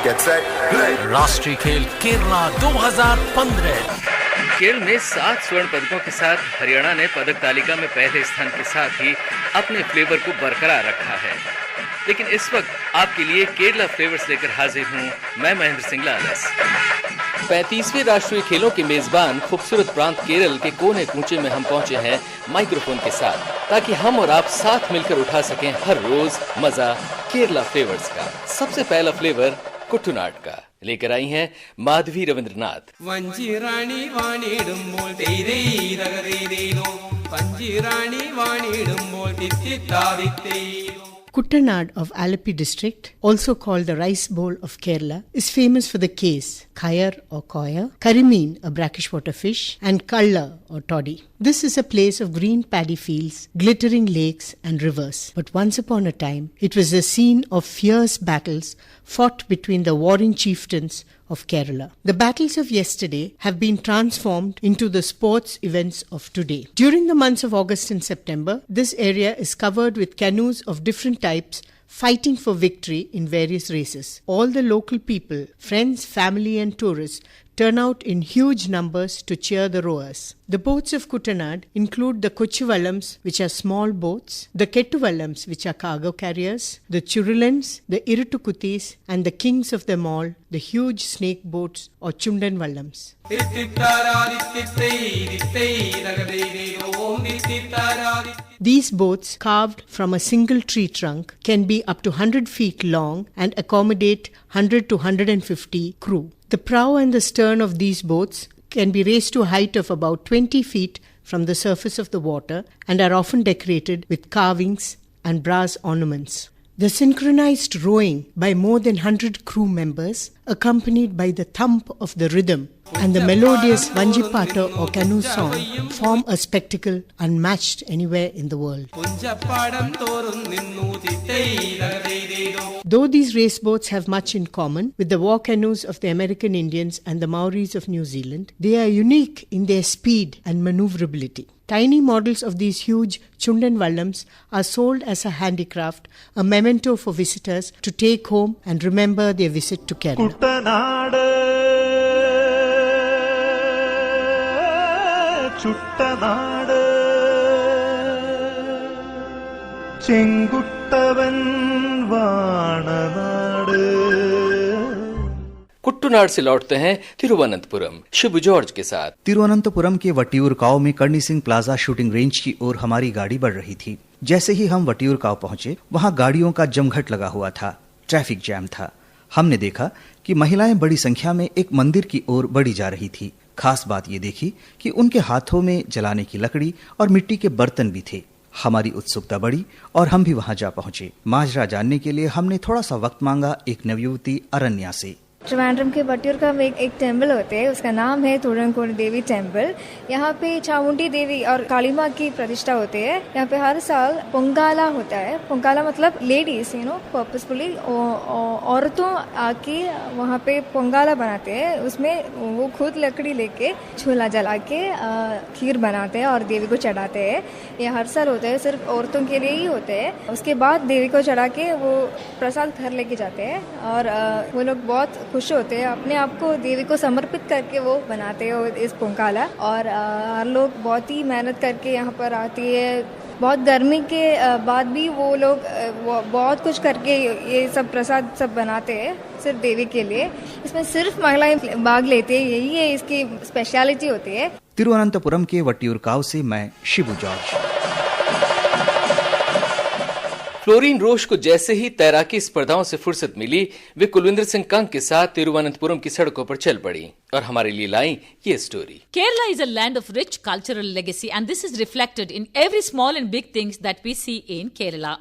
Get set, play. राष्ट्रीय खेल केरला 2015। खेल में 7 स्वर्ण पदकों के साथ हरियाणा ने पदक तालिका में पहले स्थान के साथ ही अपने फ्लेवर को बरकरार रखा है। लेकिन इस वक्त आपके लिए केरला फ्लेवर्स लेकर हाजिर हूँ मैं महेंद्र सिंह लालस। 35वें राष्ट्रीय खेलों के मेजबान खूबसूरत प्रांत केरल के कोने कूचे में हम पहुंचे हैं माइक्रोफोन के साथ, ताकि हम और आप साथ मिलकर उठा सकें हर रोज मजा केरला फ्लेवर्स का। सबसे पहला फ्लेवर कुट्टुनाड का लेकर आई हैं Madhavi Rabindranath. Kuttanad of Alleppey district, also called the rice bowl of Kerala, is famous for the case, kayar or koya, karimeen, a brackish water fish, and kalla or toddy. This is a place of green paddy fields, glittering lakes and rivers. But once upon a time, it was the scene of fierce battles fought between the warring chieftains of Kerala. The battles of yesterday have been transformed into the sports events of today. During the months of August and September, this area is covered with canoes of different types fighting for victory in various races. All the local people, friends, family and tourists turn out in huge numbers to cheer the rowers. The boats of Kuttanad include the Kochuvallams, which are small boats, the Kettuvallams, which are cargo carriers, the Churulans, the Iruttukuthis, and the kings of them all, the huge snake boats or Chundanvallams. These boats, carved from a single tree trunk, can be up to 100 feet long and accommodate 100 to 150 crew. The prow and the stern of these boats can be raised to a height of about 20 feet from the surface of the water and are often decorated with carvings and brass ornaments. The synchronized rowing by more than 100 crew members, accompanied by the thump of the rhythm and the melodious Vanjipata or canoe song, form a spectacle unmatched anywhere in the world. Though these race boats have much in common with the war canoes of the American Indians and the Maoris of New Zealand, they are unique in their speed and maneuverability. Tiny models of these huge Chundanvallams are sold as a handicraft, a memento for visitors to take home and remember their visit to Kerala. Kuttanad, Chuttanad, Chenguttavan Vananad. कुट्टुनाड से लौटते हैं Thiruvananthapuram Shibu George के साथ। तिरुवनंतपुरम के वटियूरकाव में Karni Singh plaza shooting range की ओर हमारी गाड़ी बढ़ रही थी। जैसे ही हम वटियूरकाव पहुंचे, वहां गाड़ियों का जमघट लगा हुआ था, ट्रैफिक जैम था। हमने देखा कि महिलाएं बड़ी संख्या में एक मंदिर की ओर बढ़ी जा रही थी। खास बात ये देखी कि उनके हाथों में जलाने की लकड़ी और मिट्टी के बर्तन भी थे। हमारी उत्सुकता बढ़ी और हम भी वहां जा पहुंचे। माजरा जानने के लिए हमने थोड़ा सा वक्त मांगा एक नवयुवती अरण्या से। ट्रिवांड्रम के वटियूरकाव में एक टेम्पल होते हैं, उसका नाम है तोरणकोट देवी टेम्पल। यहाँ पे चामुंडी देवी और काली माँ की प्रतिष्ठा होती है। यहाँ पे हर साल पोंगाला होता है। पोंगाला मतलब लेडीज पर्पसफुली औरतों आके वहाँ पे पोंगाला बनाते हैं। उसमें वो खुद लकड़ी लेके झूला जला के खीर बनाते हैं और देवी को चढ़ाते हैं। ये हर साल होता है, सिर्फ औरतों के लिए ही होते हैं। उसके बाद देवी को चढ़ा के वो प्रसाद घर लेके जाते हैं और वो लोग बहुत खुश होते हैं। अपने आप को देवी को समर्पित करके वो बनाते हैं इस पोंकाला। और हर लोग बहुत ही मेहनत करके यहाँ पर आती है। बहुत गर्मी के बाद भी वो लोग बहुत कुछ करके ये सब प्रसाद सब बनाते हैं सिर्फ देवी के लिए। इसमें सिर्फ महिलाएं भाग लेते हैं, यही है इसकी स्पेशलिटी होती है। तिरुवनंतपुरम के वटियूरकाव से मैं शिबू जॉर्ज। फ्लोरीन रोश को जैसे ही तैराकी स्पर्धाओं से फुर्सत मिली, वे कुलविंदर सिंह कंग के साथ तिरुवनंतपुरम की सड़कों पर चल पड़ी और हमारे लिए लाई ये story. Kerala is a land of rich cultural legacy and this is reflected in every small and big things that we see in Kerala.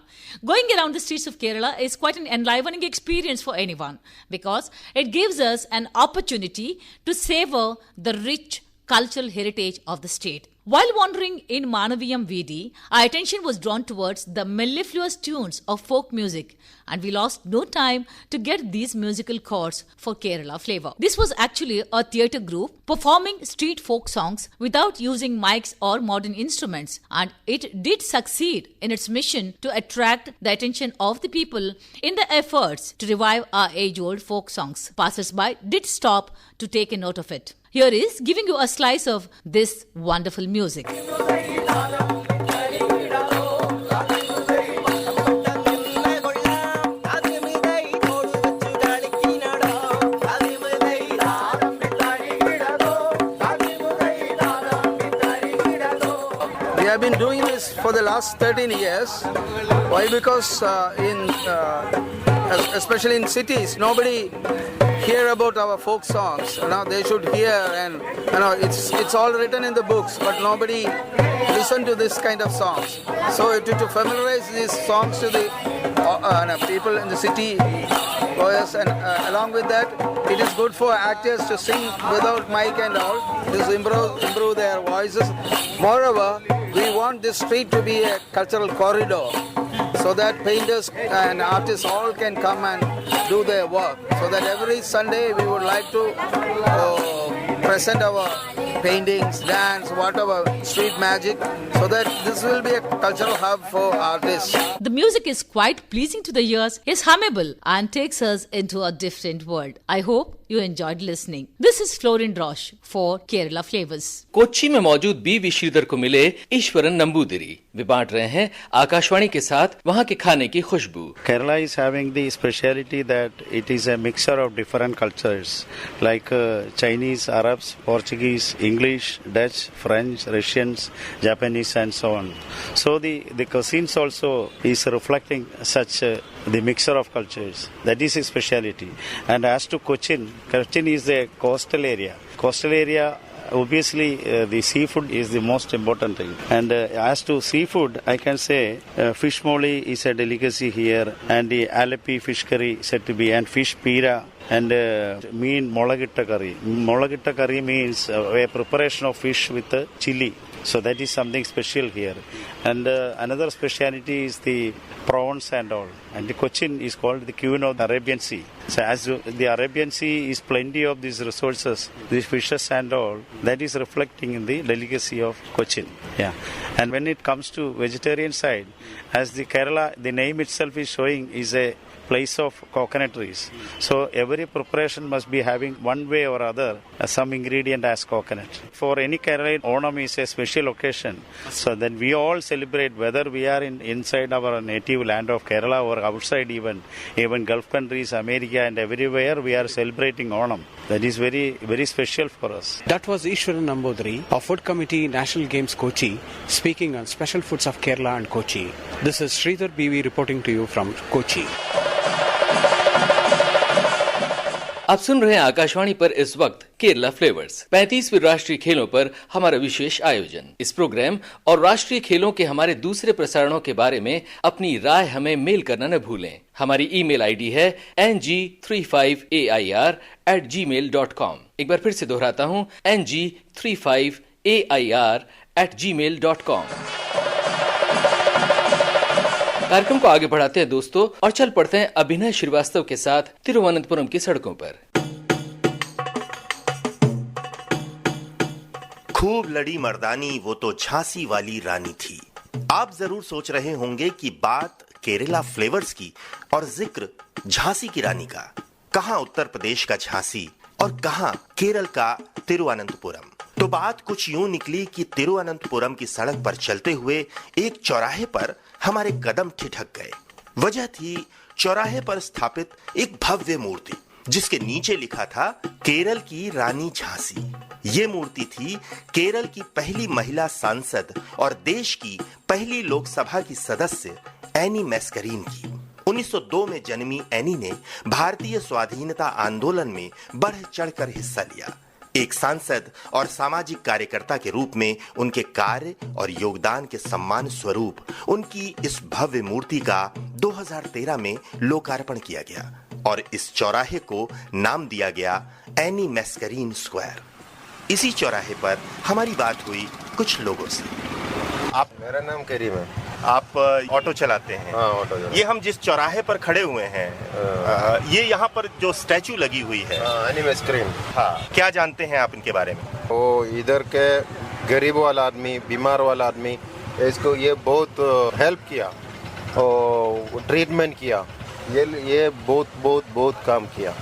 Going around the streets of Kerala is quite an enlivening experience for anyone because it gives us an opportunity to savor the rich cultural heritage of the state. While wandering in Manaviyam Vidi, our attention was drawn towards the mellifluous tunes of folk music, and we lost no time to get these musical chords for Kerala flavor. This was actually a theatre group performing street folk songs without using mics or modern instruments, and it did succeed in its mission to attract the attention of the people in the efforts to revive our age-old folk songs. Passers-by did stop to take a note of it. Here is giving you a slice of this wonderful music. We have been doing this for the last 13 years. Why? Because especially in cities, nobody hear about our folk songs. You know, they should hear, and you know, it's all written in the books, but nobody listen to this kind of songs. So to familiarize these songs to the people in the city, and along with that, it is good for actors to sing without mic and all. Just improve their voices. Moreover, we want this street to be a cultural corridor, so that painters and artists all can come and do their work. So that every Sunday we would like to present our paintings, dance, whatever, street magic, so that this will be a cultural hub for artists. The music is quite pleasing to the ears, is hummable, and takes us into a different world. I hope you enjoyed listening. This is Florin Roche for Kerala Flavors. Kochi में मौजूद B Shridhar को मिले ईश्वरन नंबूदिरी। वे बांट रहे हैं आकाशवाणी के साथ वहाँ के खाने की खुशबू। Kerala is having the speciality that it is a mixture of different cultures like Chinese, Arabs, Portuguese, English, Dutch, French, Russians, Japanese, and so on. So the cuisines also is reflecting such the mixture of cultures. That is his speciality. And as to Cochin is a coastal area. Coastal area, obviously the seafood is the most important thing. And as to seafood, I can say fish molly is a delicacy here, and the Alleppey fish curry said to be, and fish pira, and mean molagitta curry. Molagitta curry means a preparation of fish with chili. So that is something special here. And another speciality is the prawns and all. And the Cochin is called the Queen of the Arabian Sea. So as the Arabian Sea is plenty of these resources, these fishes and all, that is reflecting in the delicacy of Cochin. Yeah. And when it comes to vegetarian side, as the Kerala, the name itself is showing, is a place of coconut trees. So every preparation must be having one way or other some ingredient as coconut. For any Kerala, Onam is a special occasion. So then we all celebrate, whether we are inside our native land of Kerala or outside even Gulf countries, America, and everywhere we are celebrating Onam. That is very, very special for us. That was Ishwaran Nambudiri of Food Committee National Games Kochi, speaking on special foods of Kerala and Kochi. This is Sridhar BV reporting to you from Kochi. आप सुन रहे हैं आकाशवाणी पर इस वक्त Kerala flavours 35वीं राष्ट्रीय खेलों पर हमारा विशेष आयोजन। इस प्रोग्राम और राष्ट्रीय खेलों के हमारे दूसरे प्रसारणों के बारे में अपनी राय हमें मेल करना न भूलें। हमारी ईमेल आईडी है ng35air@gmail.com। एक बार फिर से दोहराता हूं, ng35air@gmail.com। कार्यक्रम को आगे बढ़ाते हैं दोस्तों, और चल पड़ते हैं अभिनय श्रीवास्तव के साथ तिरुवनंतपुरम की सड़कों पर। खूब लड़ी मर्दानी वो तो झांसी वाली रानी थी। आप जरूर सोच रहे होंगे कि बात केरला फ्लेवर्स की और जिक्र झांसी की रानी का। कहां उत्तर प्रदेश का झांसी और कहां केरल का तिरुवनंतपुरम। तो बात कुछ यूं निकली कि तिरुवनंतपुरम की सड़क पर चलते हुए एक चौराहे पर हमारे कदम ठिठक गए। वजह थी चौराहे पर स्थापित एक भव्य मूर्ति, जिसके नीचे लिखा था केरल की रानी झांसी। ये मूर्ति थी केरल की पहली महिला सांसद और देश की पहली लोकसभा की सदस्य एनी मैस्करीन की। 1902 में जन्मी एनी ने भारतीय स्वाधीनता आंदोलन में बढ़ चढ़कर हिस्सा लिया। एक सांसद और सामाजिक कार्यकर्ता के रूप में उनके कार्य और योगदान के सम्मान स्वरूप उनकी इस भव्य मूर्ति का 2013 में लोकार्पण किया गया और इस चौराहे को नाम दिया गया एनी मैस्करीन स्क्वायर। इसी चौराहे पर हमारी बात हुई कुछ लोगों से। आप, मेरा नाम करीम है। आप ऑटो चलाते हैं? हाँ, ऑटो चलाते हैं। ये हम जिस चौराहे पर खड़े हुए हैं, ये यहाँ पर जो स्टैचू लगी हुई है, एनिमे स्क्रीन, हाँ, क्या जानते हैं आप इनके बारे में? वो इधर के गरीब वाला आदमी, बीमार वाला आदमी, इसको ये बहुत हेल्प किया और ट्रीटमेंट किया। ये बहुत बहुत बहुत काम किया।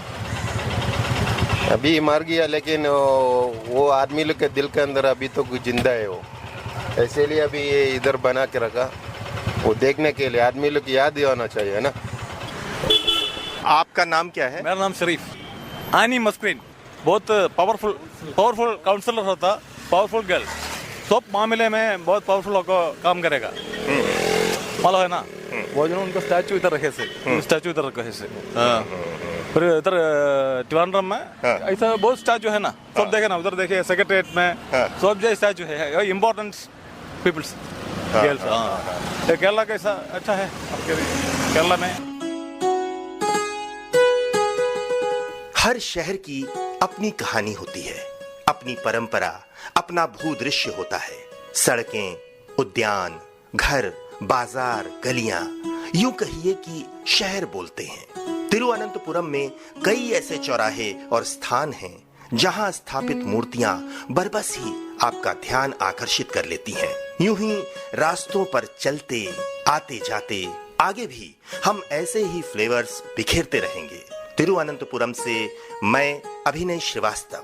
अभी मर गया, लेकिन वो आदमी लोग के दिल के अंदर अभी तो जिंदा है वो, इसीलिए अभी ये इधर बना के रखा, वो देखने के लिए आदमी लोग की याद ही होना चाहिए ना। आपका नाम क्या है? मेरा नाम शरीफ। आनी मस्क्रीन बहुत पावरफुल काउंसलर होता, पावरफुल गर्ल, सब मामले में बहुत पावरफुल होकर काम करेगा, मालूम है ना। वो जो उनका स्टैचू इधर रखे से, स्टैचू इधर रखे से, फिर इधर ट्रिवांड्रम में ऐसा बहुत स्टैचू है ना, सब देखे ना, उधर देखे सेक्रेटरीट में सब जो स्टैचू है, इम्पोर्टेंट पीपल्स गर्ल्स। केरला कैसा अच्छा है आपके केरला में? हर शहर की अपनी कहानी होती है, अपनी परंपरा, अपना भूदृश्य होता है। सड़कें, उद्यान, घर, बाजार, गलियां, यूं कहिए कि शहर बोलते हैं। तिरुवनंतपुरम में कई ऐसे चौराहे और स्थान हैं जहां स्थापित मूर्तियां बरबस ही आपका ध्यान आकर्षित कर लेती हैं। यूं ही रास्तों पर चलते आते जाते आगे भी हम ऐसे ही फ्लेवर्स बिखेरते रहेंगे। तिरुवनंतपुरम से मैं अभिनय श्रीवास्तव।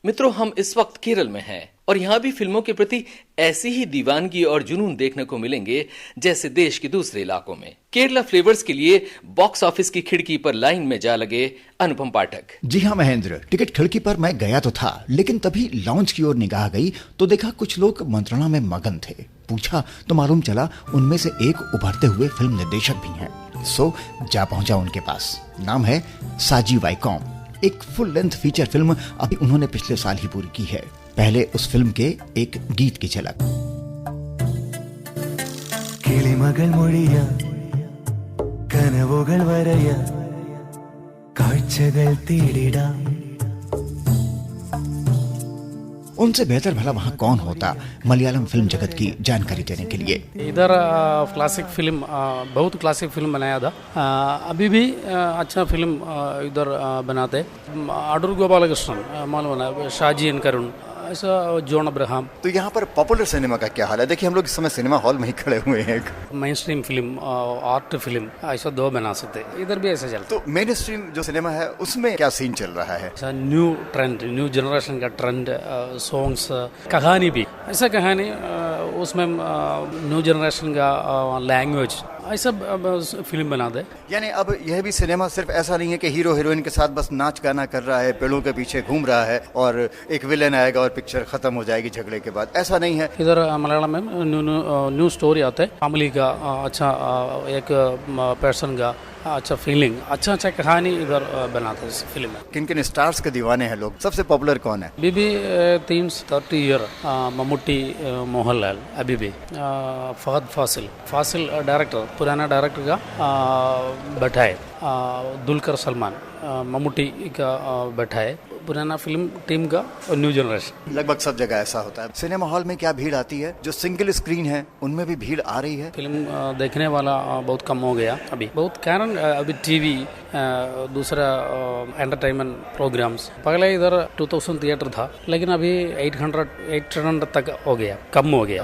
मित्रों, हम इस वक्त केरल में हैं और यहाँ भी फिल्मों के प्रति ऐसी ही दीवानगी और जुनून देखने को मिलेंगे जैसे देश के दूसरे इलाकों में। केरला फ्लेवर्स के लिए बॉक्स ऑफिस की खिड़की पर लाइन में जा लगे अनुपम पाठक। जी हाँ महेंद्र, टिकट खिड़की पर मैं गया तो था, लेकिन तभी लॉन्च की ओर निगाह गई तो देखा कुछ लोग मंत्रणा में मगन थे। पूछा तो मालूम चला उनमें से एक उभरते हुए फिल्म निर्देशक भी हैं। सो जा पहुंचा उनके पास। नाम है साजी वाइकॉम। एक फुल लेंथ फीचर फिल्म अभी उन्होंने पिछले साल ही पूरी की है। पहले उस फिल्म के एक गीत की झलक। किളിമകൾ മൊഴിയ കനവുകൾ വരയ കാഴ്ചകൾ തേടിടാം। उनसे बेहतर भला वहाँ कौन होता मलयालम फिल्म जगत की जानकारी देने के लिए। इधर क्लासिक फिल्म, बहुत क्लासिक फिल्म बनाया था। अभी भी अच्छा फिल्म इधर बनाते। अडूर गोपालकृष्णन, मालूम है, शाजी एन करुण, ऐसा जॉन अब्राहम। तो यहाँ पर पॉपुलर सिनेमा का क्या हाल है? देखिए हम लोग इस समय सिनेमा हॉल में ही खड़े हुए हैं। Main stream film, art film, ऐसा दो बना सकते, इधर भी ऐसा चलता। तो मेन स्ट्रीम जो सिनेमा है उसमें क्या सीन चल रहा है? न्यू ट्रेंड, न्यू जनरेशन का ट्रेंड, सॉन्ग्स, कहानी भी ऐसा कहानी, उसमें न्यू जनरेशन का लैंग्वेज, ऐसा फिल्म बना दे। यानी अब यह भी सिनेमा सिर्फ ऐसा नहीं है कि हीरो हीरोइन के साथ बस नाच गाना कर रहा है, पेड़ों के पीछे घूम रहा है और एक विलेन आएगा और पिक्चर खत्म हो जाएगी झगड़े के बाद, ऐसा नहीं है। इधर मलयालम में न्यू स्टोरी आते हैं, फैमिली का अच्छा, एक पर्सन का अच्छा फीलिंग, अच्छा कहानी इधर बनाते हैं इस फिल्म में। किन किन स्टार्स के दीवाने हैं लोग? सबसे पॉपुलर कौन है? अभी भी 30 ईयर मम्मूटी, मोहनलाल, अभी भी फहद फासिल डायरेक्टर, पुराना डायरेक्टर का बैठा है, दुलकर सलमान, मम्मूटी का बैठा है, पुराना फिल्म टीम का और न्यू जनरेशन। लगभग सब जगह ऐसा होता है। सिनेमा हॉल में क्या भीड़ आती है? जो सिंगल स्क्रीन है उनमें भी भीड़ आ रही है? फिल्म देखने वाला बहुत कम हो गया अभी, बहुत कारण अभी टीवी, दूसरा एंटरटेनमेंट प्रोग्राम्स। पहले इधर 2000 थिएटर था, लेकिन अभी 800 तक हो गया, कम हो गया।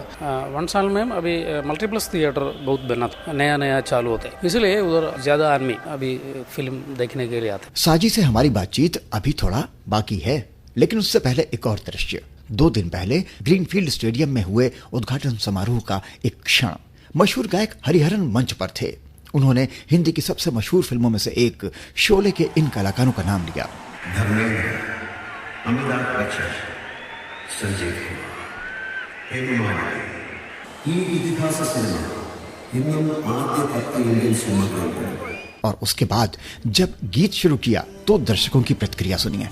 1 साल में अभी मल्टीप्लेक्स थिएटर बहुत बना, नया चालू होते, इसलिए उधर ज्यादा आदमी अभी फिल्म देखने के लिए आते। साजी से हमारी बातचीत अभी थोड़ा बाकी है, लेकिन उससे पहले एक और दृश्य। 2 दिन पहले ग्रीनफील्ड स्टेडियम में हुए उद्घाटन समारोह का एक क्षण। मशहूर गायक हरिहरन मंच पर थे। उन्होंने हिंदी की सबसे मशहूर फिल्मों में से एक शोले के इन कलाकारों का नाम लिया। धर्मेंद्र, अमिताभ बच्चन, संजय ഈ ഇതിഹാസ സിനിമ ഇന്നും ആദ്യ 10 ഇന്ത്യൻ സിനിമകളിൽ। और उसके बाद जब गीत शुरू किया तो दर्शकों की प्रतिक्रिया सुनिए।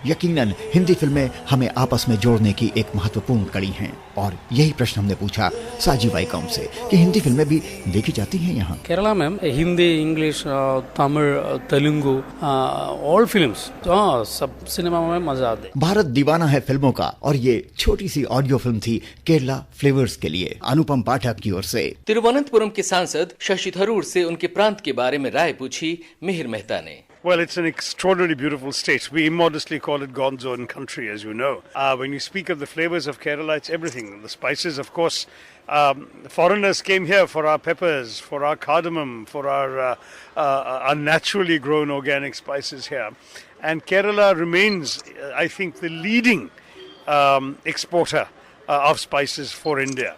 यकीनन हिंदी फिल्में हमें आपस में जोड़ने की एक महत्वपूर्ण कड़ी हैं और यही प्रश्न हमने पूछा साजी वाईकॉम से कि हिंदी फिल्में भी देखी जाती हैं यहाँ। केरला में Hindi, English, Tamil, Telugu, all films, सब सिनेमा में मजा आते। भारत दीवाना है फिल्मों का और ये छोटी सी ऑडियो फिल्म थी केरला फ्लेवर्स के लिए। अनुपम पाठक की ओर से। तिरुवनंतपुरम के सांसद शशि थरूर से उनके प्रांत के बारे में राय पूछी मिहिर मेहता ने। Well, it's an extraordinarily beautiful state. We immodestly call it God's own country, as you know. When you speak of the flavors of Kerala, it's everything. The spices, of course. Foreigners came here for our peppers, for our cardamom, for our naturally grown organic spices here. And Kerala remains, I think, the leading exporter of spices for India.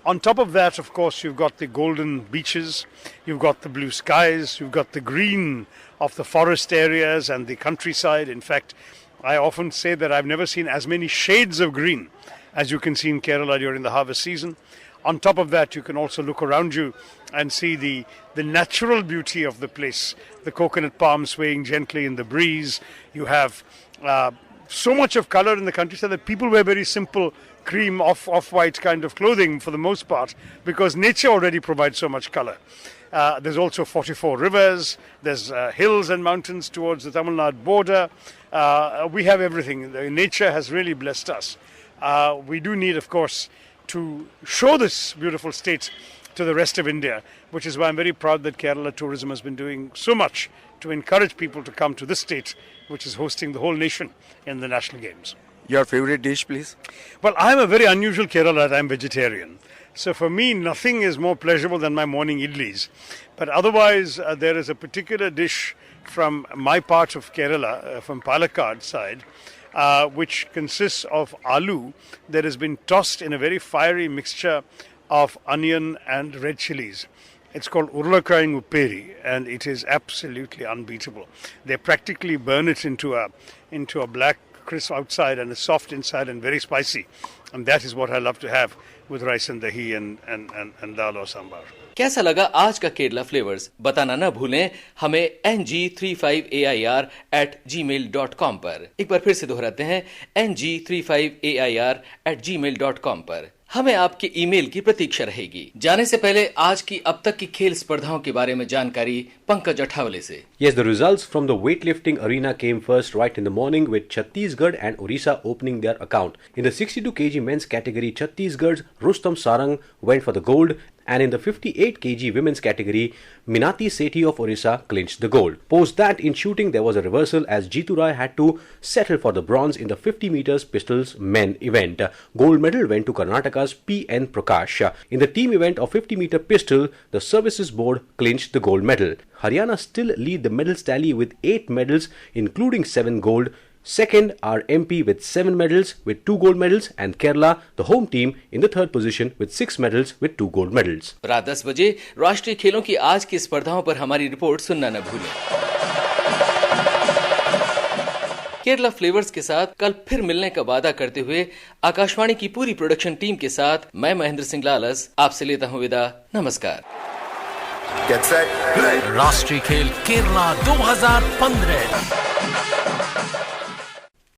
On top of that, of course, you've got the golden beaches, you've got the blue skies, you've got the green of the forest areas and the countryside. In fact, I often say that I've never seen as many shades of green as you can see in Kerala during the harvest season. On top of that, you can also look around you and see the natural beauty of the place, the coconut palms swaying gently in the breeze. You have so much of color in the countryside that people wear very simple cream off-white kind of clothing for the most part because nature already provides so much color. There's also 44 rivers, there's hills and mountains towards the Tamil Nadu border. We have everything. Nature has really blessed us. We do need, of course, to show this beautiful state to the rest of India, which is why I'm very proud that Kerala Tourism has been doing so much to encourage people to come to this state, which is hosting the whole nation in the National Games. Your favorite dish, please? Well, I'm a very unusual Kerala. I'm vegetarian. So for me, nothing is more pleasurable than my morning idlis. But otherwise, there is a particular dish from my part of Kerala, from Palakkad side, which consists of aloo that has been tossed in a very fiery mixture of onion and red chilies. It's called urlakaying upperi, and it is absolutely unbeatable. They practically burn it into a black crisp outside and a soft inside and very spicy. And that is what I love to have with rice and dahi and dal or sambar. कैसा लगा आज का Kerala flavours? बताना न भूलें हमें ng35air@gmail.com पर। एक बार फिर से दोहराते हैं ng35air@gmail.com पर। हमें आपके ईमेल की प्रतीक्षा रहेगी। जाने से पहले आज की अब तक की खेल स्पर्धाओं के बारे में जानकारी पंकज अठावले से। Yes, the results from the weightlifting arena came first right in the morning with Chhattisgarh and Orissa opening their account. In the 62 kg men's category, Chhattisgarh's Rustam Sarang went for the gold, and in the 58 kg women's category, Minati Sethi of Orissa clinched the gold. Post that, in shooting there was a reversal as Jeetu Rai had to settle for the bronze in the 50 meters pistols men event. Gold medal went to Karnataka's P.N. Prakash. In the team event of 50 meter pistol, the services board clinched the gold medal. Haryana still lead the medals tally with 8 medals, including 7 gold. Second are MP with 7 medals with 2 gold medals, and Kerala, the home team, in the third position with 6 medals with 2 gold medals. रात 10 बजे राष्ट्रीय खेलों की आज की स्पर्धाओं पर हमारी रिपोर्ट सुनना न भूलें। केरला फ्लेवर्स के साथ कल फिर मिलने का वादा करते हुए आकाशवाणी की पूरी प्रोडक्शन टीम के साथ मैं महेंद्र सिंह लालस आपसे लेता हूं विदा। नमस्कार। राष्ट्रीय खेल केरला 2015